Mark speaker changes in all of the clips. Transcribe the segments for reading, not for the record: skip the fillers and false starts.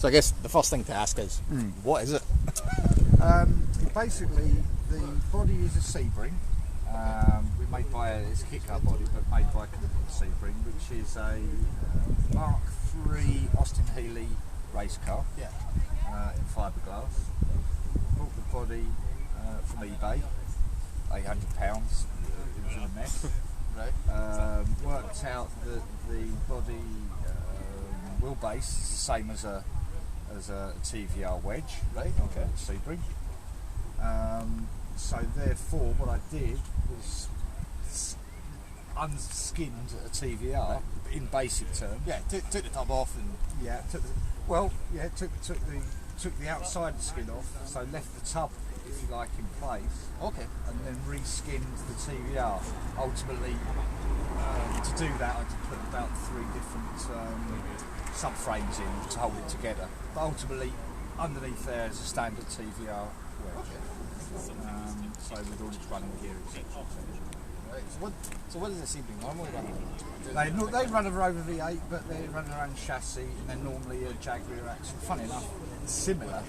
Speaker 1: So I guess the first thing to ask is, what is it?
Speaker 2: Basically, the body is a Sebring. We made by it's a kit car body, but made by Sebring, which is a Mark III Austin Healey race car.
Speaker 1: Yeah.
Speaker 2: In fiberglass. Bought the body from eBay, £800. It was in a mess.
Speaker 1: Right.
Speaker 2: Worked out that the body wheelbase is the same as a TVR wedge.
Speaker 1: Right. Okay.
Speaker 2: Sebring. So therefore, what I did was unskinned a TVR in basic terms.
Speaker 1: Yeah. Took the top off and
Speaker 2: took the outside skin off, so left the tub, if you like, in place.
Speaker 1: Okay.
Speaker 2: And then reskinned the TVR. Ultimately, to do that, I had to put about 3 different subframes in to hold it together. But ultimately, underneath there is a standard TVR wedge. So with all its running gear, etc.
Speaker 1: Right. So what does a Sebring normally run?
Speaker 2: They run a Rover V8, but they run their own chassis, and they're normally a Jaguar axle. Funny enough, similar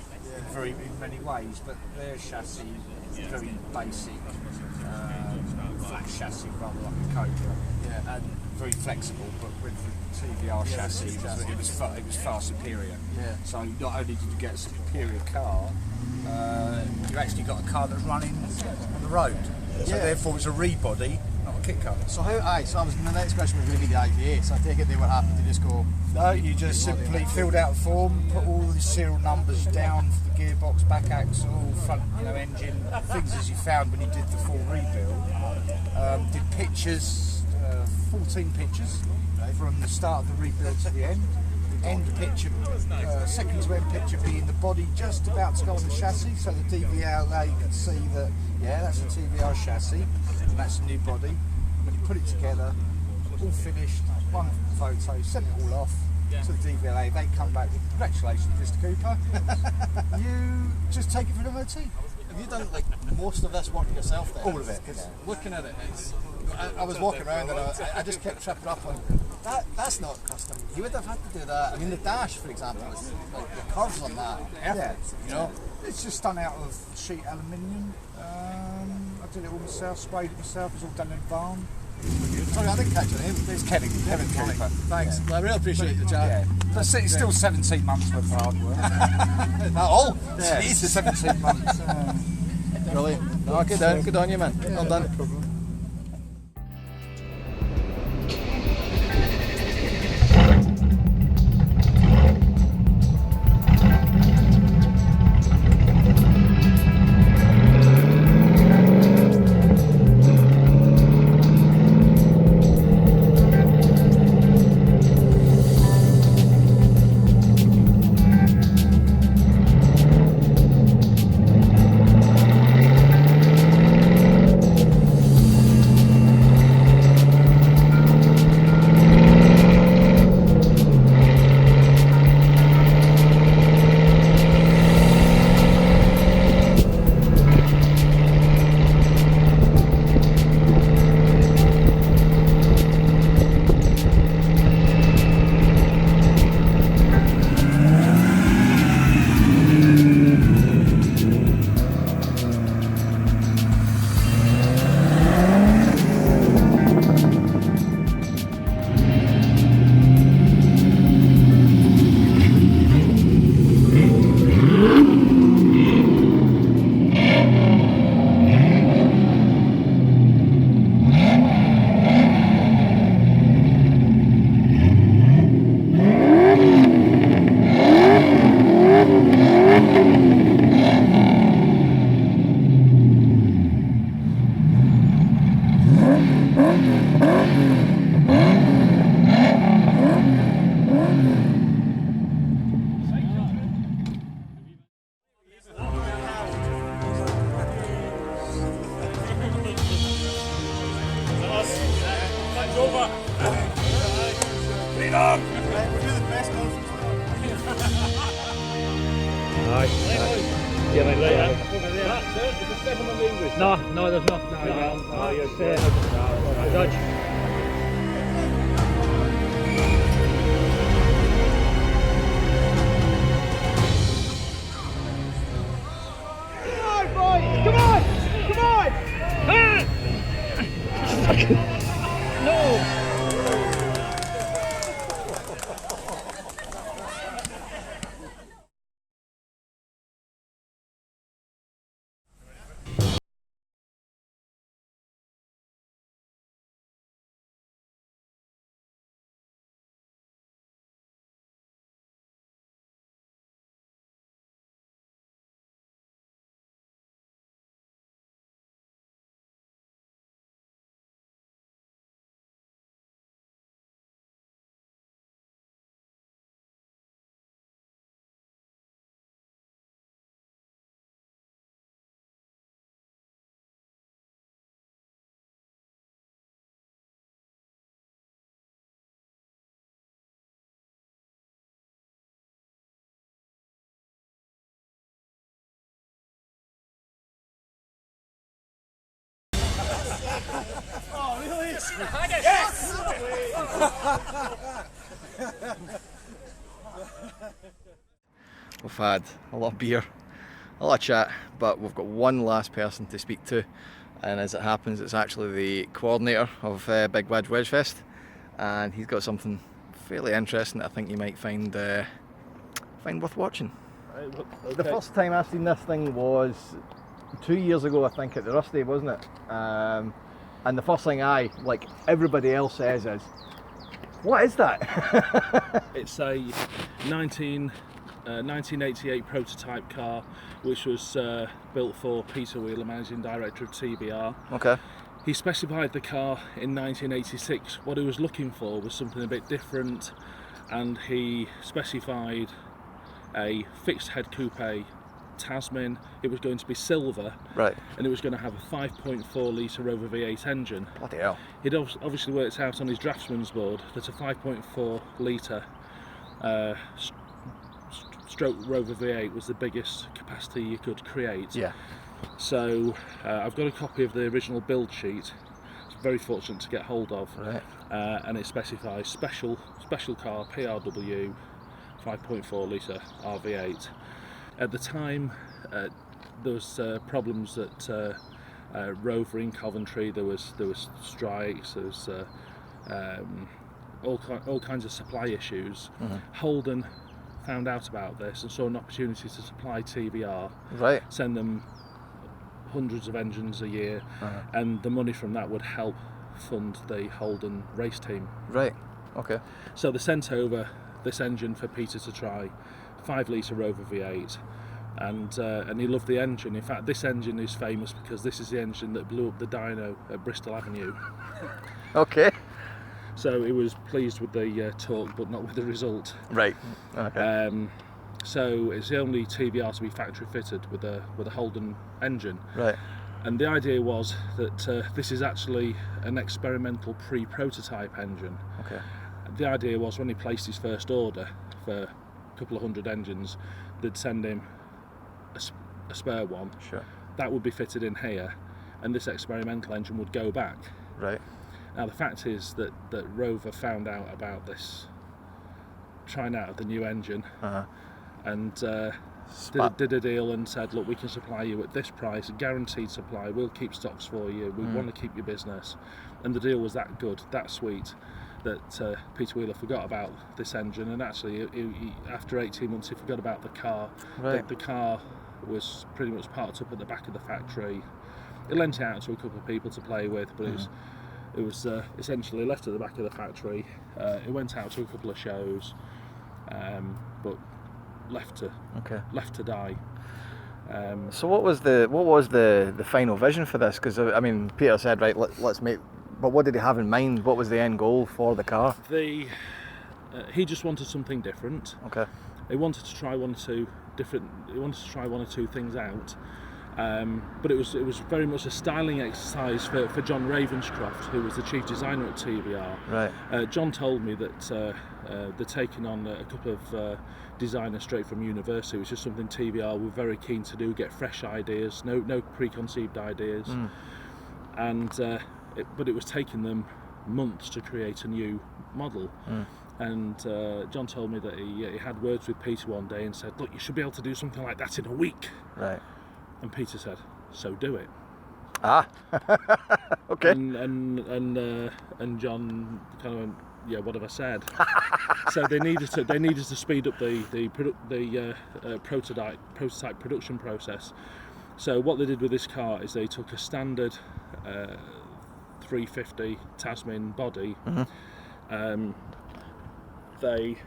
Speaker 2: in many ways, but their chassis is very basic, flat chassis, rather like a Cobra, and very flexible. But with the TVR chassis, it was far superior.
Speaker 1: Yeah.
Speaker 2: So not only did you get a superior car, you actually got a car that's running on the road. So therefore it's a rebody, not a kit car.
Speaker 1: So my next question was going to be the IPA. So I take it they would happen to just go.
Speaker 2: No, you just simply filled out a form, put all the serial numbers down for the gearbox, back axle, front engine, things as you found when you did the full rebuild. Did pictures, 14 pictures from the start of the rebuild to the end. End picture, second to end picture being the body just about to go on the chassis, so the DVR there you can see that that's a TVR chassis and that's a new body. When you put it together, all finished, one photo, sent it all off to the DVLA. They come back, congratulations, Mr. Cooper. You just take it for an MOT.
Speaker 1: Have you done like most of this work yourself then?
Speaker 2: All of it.
Speaker 1: Because looking at it, I was walking around and I just kept tripping up on that's not custom. You would have had to do that. I mean, the dash, for example, is like the curves on that.
Speaker 2: It's just done out of sheet aluminium. I did it all myself, sprayed it myself. It's all done in barn.
Speaker 1: Sorry, I didn't catch your name.
Speaker 2: It's Kevin Cooper.
Speaker 1: Thanks. Well, I really appreciate the chat.
Speaker 2: But it's still 17 months worth of hard work.
Speaker 1: Not all.
Speaker 2: Yeah, it's 17 months.
Speaker 1: Brilliant. No, good on you, man. Well done.
Speaker 3: No, there's not. No, you're Dodge.
Speaker 2: Yes!
Speaker 1: We've had a lot of beer, a lot of chat, but we've got one last person to speak to, and as it happens, it's actually the coordinator of Big Badge Wedge Fest, and he's got something fairly interesting that I think you might find worth watching.
Speaker 3: Okay.
Speaker 1: The first time I seen this thing was 2 years ago, I think, at the Rusty, wasn't it? And the first thing I, like everybody else, says is, "What is that?"
Speaker 3: It's a 1988 prototype car, which was built for Peter Wheeler, managing director of TBR.
Speaker 1: Okay.
Speaker 3: He specified the car in 1986. What he was looking for was something a bit different, and he specified a fixed head coupe Tasman. It was going to be silver,
Speaker 1: Right.
Speaker 3: and it was going to have a 5.4 litre Rover V8 engine.
Speaker 1: Bloody hell.
Speaker 3: He'd obviously worked out on his draftsman's board that a 5.4 litre stroke Rover V8 was the biggest capacity you could create.
Speaker 1: Yeah.
Speaker 3: So I've got a copy of the original build sheet. It's very fortunate to get hold of.
Speaker 1: Right.
Speaker 3: And it specifies special car PRW 5.4 litre RV8. At the time, there was problems at Rover in Coventry. There was strikes. There was all kinds of supply issues.
Speaker 1: Mm-hmm.
Speaker 3: Holden found out about this and saw an opportunity to supply TBR,
Speaker 1: Right.
Speaker 3: send them hundreds of engines a year, and the money from that would help fund the Holden race team.
Speaker 1: Right. Okay.
Speaker 3: So they sent over this engine for Peter to try, 5 litre Rover V8, and he loved the engine. In fact, this engine is famous because this is the engine that blew up the dyno at Bristol Avenue.
Speaker 1: Okay.
Speaker 3: So he was pleased with the torque, but not with the result.
Speaker 1: Right. Okay.
Speaker 3: So it's the only TBR to be factory fitted with a Holden engine.
Speaker 1: Right.
Speaker 3: And the idea was that this is actually an experimental pre-prototype engine.
Speaker 1: Okay.
Speaker 3: The idea was when he placed his first order for a couple of hundred engines, they'd send him a spare one.
Speaker 1: Sure.
Speaker 3: That would be fitted in here, and this experimental engine would go back.
Speaker 1: Right.
Speaker 3: Now the fact is that Rover found out about this trying out of the new engine, and did a deal and said, look, we can supply you at this price, a guaranteed supply, we'll keep stocks for you, we want to keep your business. And the deal was that good, that sweet, that Peter Wheeler forgot about this engine, and actually he, after 18 months he forgot about the car.
Speaker 1: Right.
Speaker 3: The car was pretty much parked up at the back of the factory. He lent it out to a couple of people to play with, but it was essentially left at the back of the factory. It went out to a couple of shows, but left to die.
Speaker 1: So what was the final vision for this? Because I mean, Peter said, right, let's make. But what did he have in mind? What was the end goal for the car?
Speaker 3: He just wanted something different.
Speaker 1: Okay.
Speaker 3: He wanted to try one or two things out. But it was very much a styling exercise for John Ravenscroft, who was the chief designer at TBR.
Speaker 1: Right.
Speaker 3: John told me that they're taking on a couple of designers straight from university, which is something TBR were very keen to do, get fresh ideas, no preconceived ideas. But it was taking them months to create a new model. And John told me that he had words with Peter one day and said, look, you should be able to do something like that in a week.
Speaker 1: Right.
Speaker 3: And Peter said, so do it.
Speaker 1: Okay.
Speaker 3: And John kind of went, yeah, what have I said? So they needed to speed up the prototype production process. So what they did with this car is they took a standard 350 Tasman body. They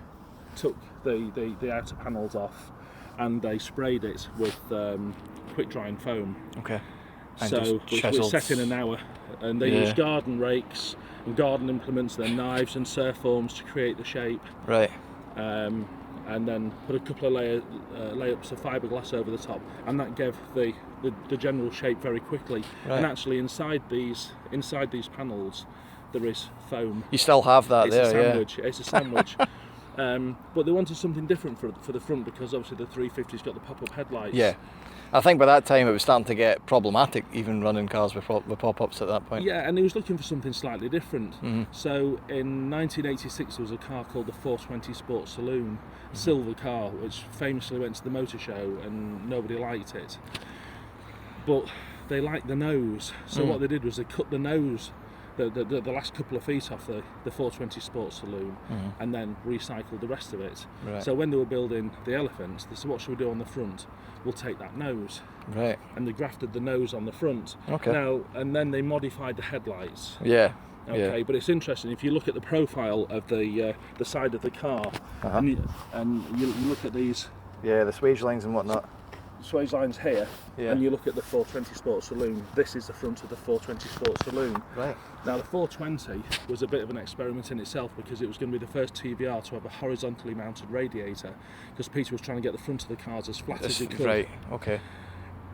Speaker 3: took the outer panels off and they sprayed it with quick drying foam.
Speaker 1: Okay.
Speaker 3: So which was set in an hour, and they used garden rakes and garden implements, their knives and surf forms to create the shape.
Speaker 1: Right.
Speaker 3: And then put a couple of layups of fiberglass over the top, and that gave the general shape very quickly.
Speaker 1: Right.
Speaker 3: And actually inside these panels there is foam.
Speaker 1: You still have that
Speaker 3: It's
Speaker 1: there,
Speaker 3: a sandwich. It's a sandwich. But they wanted something different for the front, because obviously the 350's got the pop-up headlights.
Speaker 1: Yeah. I think by that time it was starting to get problematic, even running cars with pop-ups at that point.
Speaker 3: Yeah, and he was looking for something slightly different. So in 1986 there was a car called the 420 Sport Saloon, silver car, which famously went to the motor show and nobody liked it. But they liked the nose, so what they did was they cut the nose, the last couple of feet off the 420 Sport Saloon, and then recycled the rest of it.
Speaker 1: Right.
Speaker 3: So when they were building the Elephants, they said, what should we do on the front? We'll take that nose.
Speaker 1: Right.
Speaker 3: And they grafted the nose on the front.
Speaker 1: Okay.
Speaker 3: Now, and then they modified the headlights.
Speaker 1: Yeah.
Speaker 3: Okay,
Speaker 1: Yeah.
Speaker 3: but it's interesting, if you look at the profile of the side of the car, and you look at these
Speaker 1: Yeah, the swage lines and whatnot.
Speaker 3: swage lines here,
Speaker 1: Yeah.
Speaker 3: and you look at the 420 Sport Saloon, this is the front of the 420 Sport Saloon.
Speaker 1: Right.
Speaker 3: Now the 420 was a bit of an experiment in itself, because it was going to be the first TVR to have a horizontally mounted radiator, because Peter was trying to get the front of the cars as flat as he could.
Speaker 1: Right, okay.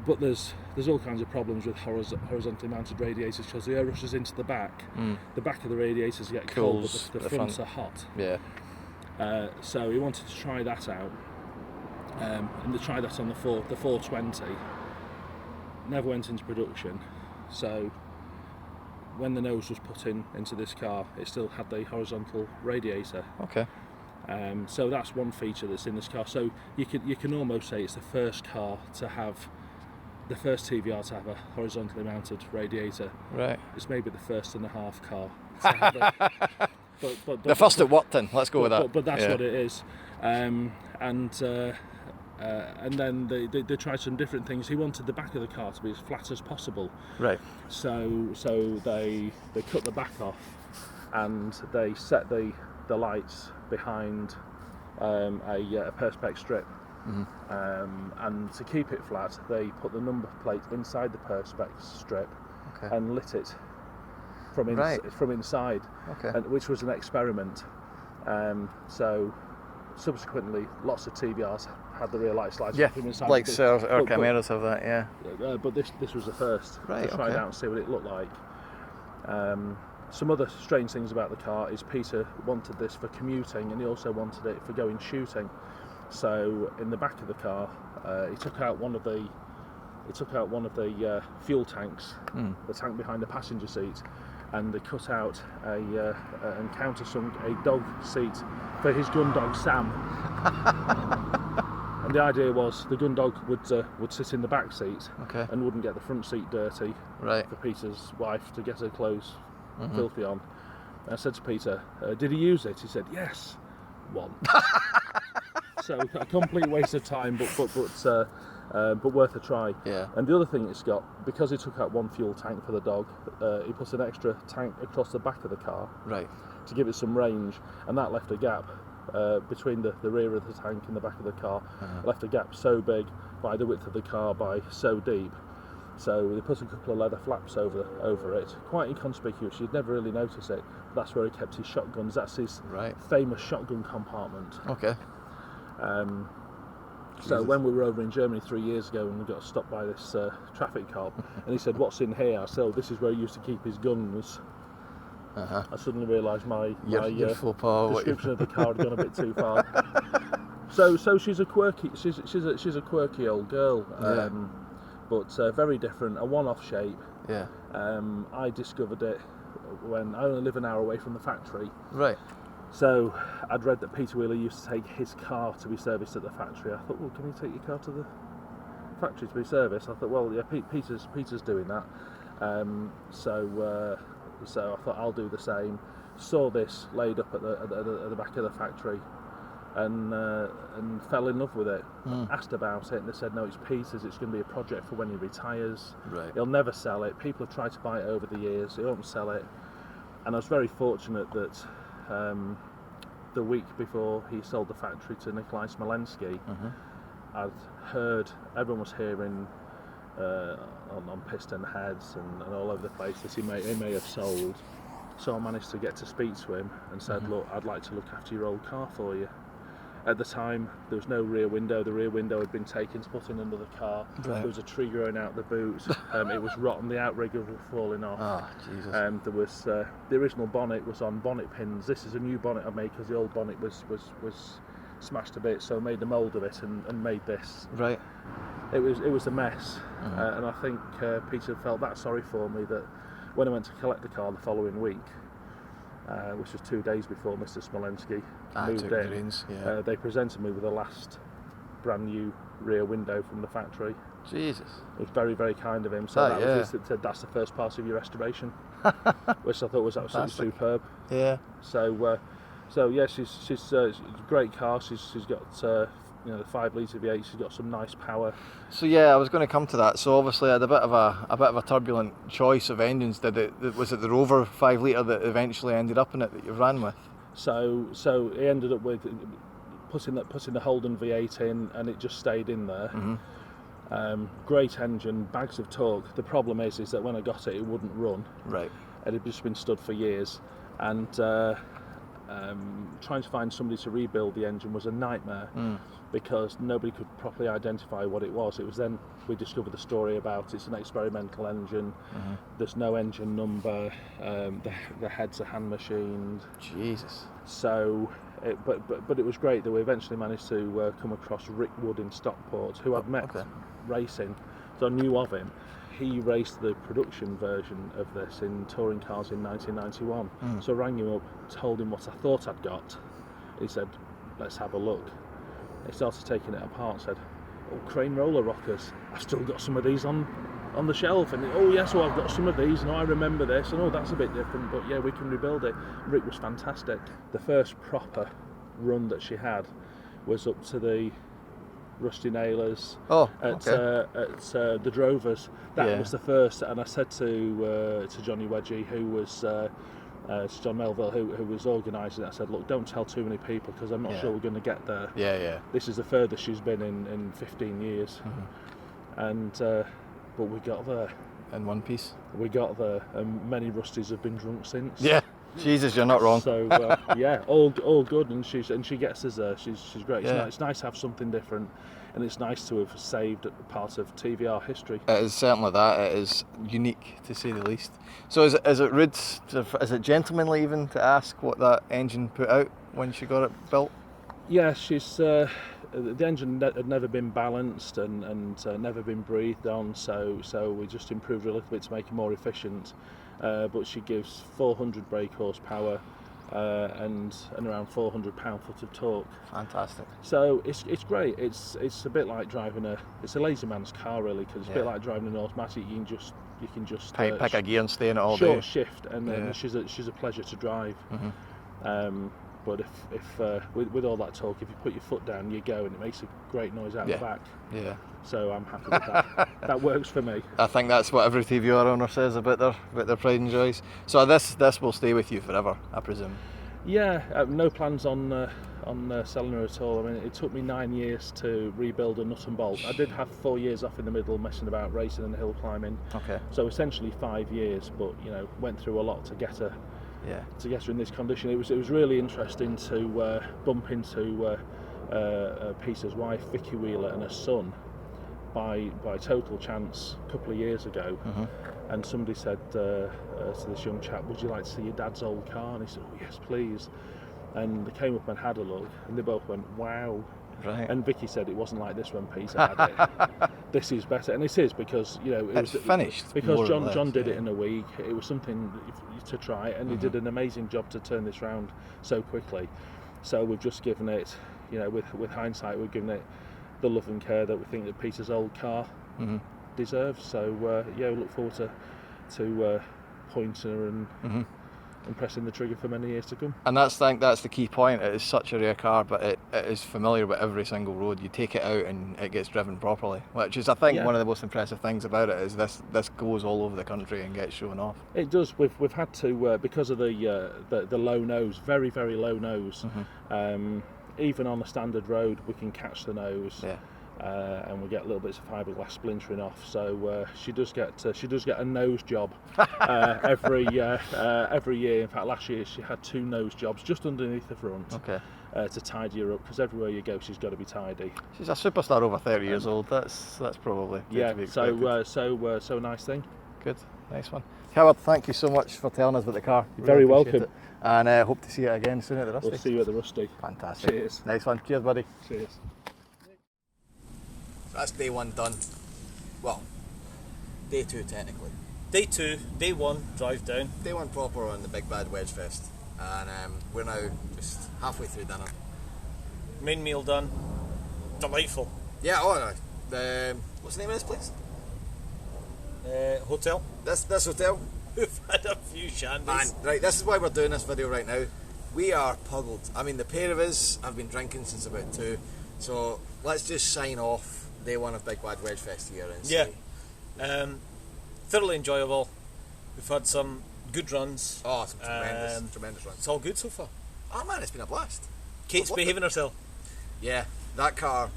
Speaker 3: But there's all kinds of problems with horizontally mounted radiators, because the air rushes into the back. The back of the radiators get cold,
Speaker 1: Cools
Speaker 3: but the fronts are hot.
Speaker 1: Yeah.
Speaker 3: So he wanted to try that out, and they tried that on the 420. Never went into production. So when the nose was put into this car, it still had the horizontal radiator.
Speaker 1: Okay.
Speaker 3: So that's one feature that's in this car. So you can almost say it's the first car to have, the first TVR to have a horizontally mounted radiator.
Speaker 1: Right.
Speaker 3: It's maybe the first and a half car to have it. But
Speaker 1: The first at what then? Let's go with that.
Speaker 3: But that's
Speaker 1: Yeah.
Speaker 3: what it is. And then they tried some different things. He wanted the back of the car to be as flat as possible.
Speaker 1: Right.
Speaker 3: So they cut the back off, and they set the lights behind a perspex strip. And to keep it flat, they put the number plate inside the perspex strip and lit it from inside, which was an experiment. So subsequently, lots of TVRs had the rear light slides from inside.
Speaker 1: Like our Chimeras have that, yeah.
Speaker 3: But this was the first
Speaker 1: Right,
Speaker 3: to try it out and see what it looked like. Some other strange things about the car is Peter wanted this for commuting, and he also wanted it for going shooting. So in the back of the car, he took out one of the fuel tanks, the tank behind the passenger seat, and they cut out and countersunk a dog seat for his gun dog Sam. And the idea was the gun dog would sit in the back seat and wouldn't get the front seat dirty for Peter's wife to get her clothes filthy on. And I said to Peter, did he use it? He said, yes, one. So a complete waste of time, but worth a try.
Speaker 1: Yeah.
Speaker 3: And the other thing it's got, because he took out one fuel tank for the dog, he put an extra tank across the back of the car to give it some range, and that left a gap between the rear of the tank and the back of the car. Left a gap so big by the width of the car by so deep. So they put a couple of leather flaps over it, quite inconspicuous. You'd never really notice it. That's where he kept his shotguns. That's his famous shotgun compartment.
Speaker 1: Okay.
Speaker 3: So when we were over in Germany 3 years ago, and we got stopped by this traffic cop, and he said, "What's in here?" I said, "Oh, this is where he used to keep his guns." I suddenly realised my description of the car had gone a bit too far. So she's a quirky old girl, but very different, a one-off shape.
Speaker 1: Yeah.
Speaker 3: I discovered it when I only live an hour away from the factory.
Speaker 1: Right.
Speaker 3: So I'd read that Peter Wheeler used to take his car to be serviced at the factory. I thought, well, can you take your car to the factory to be serviced? I thought, well, yeah, Peter's doing that. So I thought I'll do the same. Saw this laid up at the back of the factory, and fell in love with it. Asked about it, and they said, no, it's Peter's. It's going to be a project for when he retires.
Speaker 1: Right.
Speaker 3: He'll never sell it. People have tried to buy it over the years. He won't sell it. And I was very fortunate that the week before he sold the factory to Nikolai Smolensky, I'd heard, everyone was hearing on piston heads and all over the place that he may have sold. So I managed to get to speak to him and said, look, I'd like to look after your old car for you. At the time, there was no rear window. The rear window had been taken to put in another car.
Speaker 1: Right.
Speaker 3: There was a tree growing out the boot. It was rotten. The outrigger was falling off.
Speaker 1: Oh, Jesus.
Speaker 3: There was the original bonnet was on bonnet pins. This is a new bonnet I made because the old bonnet was smashed to bits. So I made the mould of it and made this.
Speaker 1: Right.
Speaker 3: It was a mess, and I think Peter felt that sorry for me that when I went to collect the car the following week, which was 2 days before Mr. Smolensky moved in,
Speaker 1: greens,
Speaker 3: they presented me with the last brand new rear window from the factory.
Speaker 1: Jesus.
Speaker 3: It was very, very kind of him. So that's the first part of your restoration, which I thought was absolutely superb.
Speaker 1: Yeah.
Speaker 3: So yeah, she's a great car. She's got the 5 litre V8. She's got some nice power.
Speaker 1: So yeah, I was going to come to that. So obviously, I had a bit of a turbulent choice of engines. Was it the Rover 5 litre that eventually ended up in it that you ran with?
Speaker 3: So he ended up with putting the Holden V8 in, and it just stayed in there. Great engine, bags of torque. The problem is that when I got it, it wouldn't run.
Speaker 1: Right.
Speaker 3: It had just been stood for years, and trying to find somebody to rebuild the engine was a nightmare because nobody could properly identify what it was. It was then we discovered the story about it's an experimental engine. There's no engine number. The heads are hand machined.
Speaker 1: Jesus.
Speaker 3: So, but it was great that we eventually managed to come across Rick Wood in Stockport, who I'd met racing, so I knew of him. He raced the production version of this in touring cars in 1991. So I rang him up, told him what I thought I'd got. He said, let's have a look. He started taking it apart, said, oh, crane roller rockers, I've still got some of these on the shelf. And oh yes, well, I've got some of these, and I remember this, and oh, that's a bit different, but yeah, we can rebuild it. Rick was fantastic. The first proper run that she had was up to the Rusty Nailers at the Drovers. That was the first, and I said to Johnny Wedgie, who was John Melville, who was organising it, I said, look, don't tell too many people because I'm not sure we're going to get there. This is the furthest she's been in 15 years. And but we got there
Speaker 1: in one piece.
Speaker 3: We got there, and many Rusties have been drunk since.
Speaker 1: Jesus, you're not wrong.
Speaker 3: So all good, and she gets us there. She's great. It's nice to have something different, and it's nice to have saved part of TVR history.
Speaker 1: It is certainly that. It is unique, to say the least. So is it rude, is it gentlemanly even to ask what that engine put out when she got it built?
Speaker 3: Yeah, the engine had never been balanced and never been breathed on, so we just improved a little bit to make it more efficient. But she gives 400 brake horsepower and around 400 pound-foot of torque.
Speaker 1: Fantastic.
Speaker 3: So it's great. It's a bit like driving it's a lazy man's car really, because it's a bit like driving an automatic. You can just
Speaker 1: pick a gear and stay in it all
Speaker 3: short
Speaker 1: day.
Speaker 3: Shift, and then she's a pleasure to drive. But if with all that torque, if you put your foot down, you go, and it makes a great noise out the back. So I'm happy with that. That works for me.
Speaker 1: I think that's what every TVR owner says about their pride and joys. So this will stay with you forever, I presume.
Speaker 3: Yeah, no plans on selling her at all. I mean, it took me 9 years to rebuild a nut and bolt. I did have 4 years off in the middle, messing about racing and hill climbing. Okay. So essentially 5 years, but went through a lot to get her. To get her in this condition. It was really interesting to bump into Peter's wife, Vicky Wheeler, and her son by total chance a couple of years ago. And somebody said to this young chap, would you like to see your dad's old car? And he said, oh yes please. And they came up and had a look, and they both went, wow. Right. And Vicky said it wasn't like this when Peter had it. This is better, and it is because it was
Speaker 1: finished.
Speaker 3: Because John did it in a week. It was something to try, and he did an amazing job to turn this round so quickly. So we've just given it, with hindsight, we've given it the love and care that we think that Peter's old car deserves. So we look forward to pointing her and pressing the trigger for many years to come.
Speaker 1: And that's the key point. It is such a rare car, but it is familiar with every single road. You take it out and it gets driven properly, which is, I think, one of the most impressive things about it is this goes all over the country and gets shown off.
Speaker 3: It does. We've had to because of the low nose, very very low nose. Even on a standard road, we can catch the nose. and we get little bits of fiberglass splintering off. So she does get a nose job every year. In fact, last year she had 2 nose jobs just underneath the front.
Speaker 1: Okay.
Speaker 3: To tidy her up, because everywhere you go she's got to be tidy.
Speaker 1: She's a superstar over 30 years old. That's probably
Speaker 3: yeah.
Speaker 1: To be expected.
Speaker 3: So nice thing.
Speaker 1: Good, nice one. Howard, thank you so much for telling us about the car.
Speaker 3: You're very welcome.
Speaker 1: It. And hope to see you again soon at the Rusty.
Speaker 3: We'll see you at the Rusty.
Speaker 1: Fantastic.
Speaker 3: Cheers.
Speaker 1: Nice one. Cheers, buddy.
Speaker 3: Cheers.
Speaker 1: So that's day 1 done. Well, day 2 technically.
Speaker 4: Day 2, day 1, drive down.
Speaker 1: Day 1 proper on the Big Bad Wedge Fest. And we're now just halfway through dinner.
Speaker 4: Main meal done. Delightful.
Speaker 1: Yeah, oh no. What's the name of this place?
Speaker 4: Hotel.
Speaker 1: This hotel?
Speaker 4: We've had a few shandies.
Speaker 1: Man, right, this is why we're doing this video right now. We are puggled. I mean, the pair of us have been drinking since about 2. So let's just sign off day 1 of Big Bad Wedge Fest here and
Speaker 4: yeah. Thoroughly enjoyable. We've had some good runs.
Speaker 1: Oh, some tremendous runs.
Speaker 4: It's all good so far.
Speaker 1: Oh man, it's been a blast.
Speaker 4: Kate's behaving herself.
Speaker 1: Yeah, that car,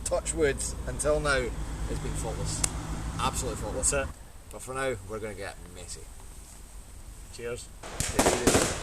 Speaker 1: touch wood, until now, has been faultless. Absolutely faultless.
Speaker 4: That's it.
Speaker 1: But for now, we're going to get messy.
Speaker 4: Cheers.
Speaker 1: Take it easy.